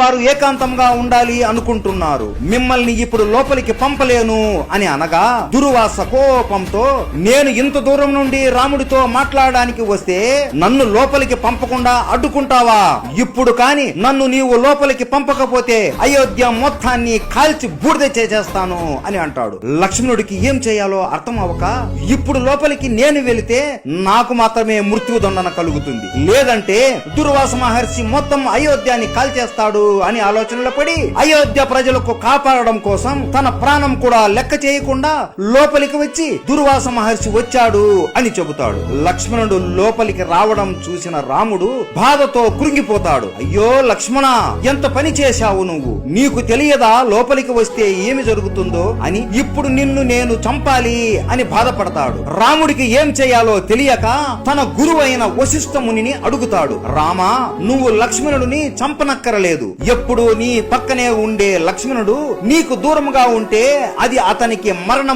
వారు ఏకాంతంగా ఉండాలి అనుకుంటున్నారు. మిమ్మల్ని ఇప్పుడు లోపలికి పంపలేను అని అనగా దుర్వాస కోపంతో, నేను ఇంత దూరం నుండి రాముడితో మాట్లాడడానికి వస్తే నన్ను లోపలికి పంపకుండా అడ్డుకుంటావా? ఇప్పుడు కాని నన్ను నీవు లోపలికి పంపకపోతే అయోధ్య మొత్తాన్ని కాల్చి బూడిద చేసేస్తాను అని అంటాడు. లక్ష్మణుడికి ఏం చేయాలో అర్థం అవ్వక, ఇప్పుడు లోపలికి నేను వెళితే నాకు మాత్రమే మృత్యుదండన కలుగుతుంది, లేదంటే దుర్వాస మహర్షి మొత్తం అయోధ్యాన్ని కాల్చేస్తాడు అని ఆలోచనలో పడి అయోధ్య ప్రజలకు కాపాడడం కోసం తన ప్రాణం కూడా లెక్క చేయకుండా లోపలికి వచ్చి దుర్వాస మహర్షి వచ్చాడు అని చెబుతాడు. లక్ష్మణుడు లోపలికి రావడం చూసిన రాముడు బాధతో కృంగిపోతాడు. అయ్యో లక్ష్మణ, ఎంత పని చేశావు నువ్వు, నీకు తెలియదా లోపలికి వస్తే ఏమి జరుగుతుందో అని? ఇప్పుడు నిన్ను నేను చంపాలి అని బాధపడతాడు. రాముడికి ఏం చేయాలో తెలియక తన గురువైన వశిష్ఠ మునిని అడుగుతాడు. రామా, నువ్వు లక్ష్మణుడిని చంపనక్కరలేదు, ఎప్పుడు నీ పక్కనే ఉండే లక్ష్మణుడు నీకు దూరంగా ఉంటే అది అతనికి మరణం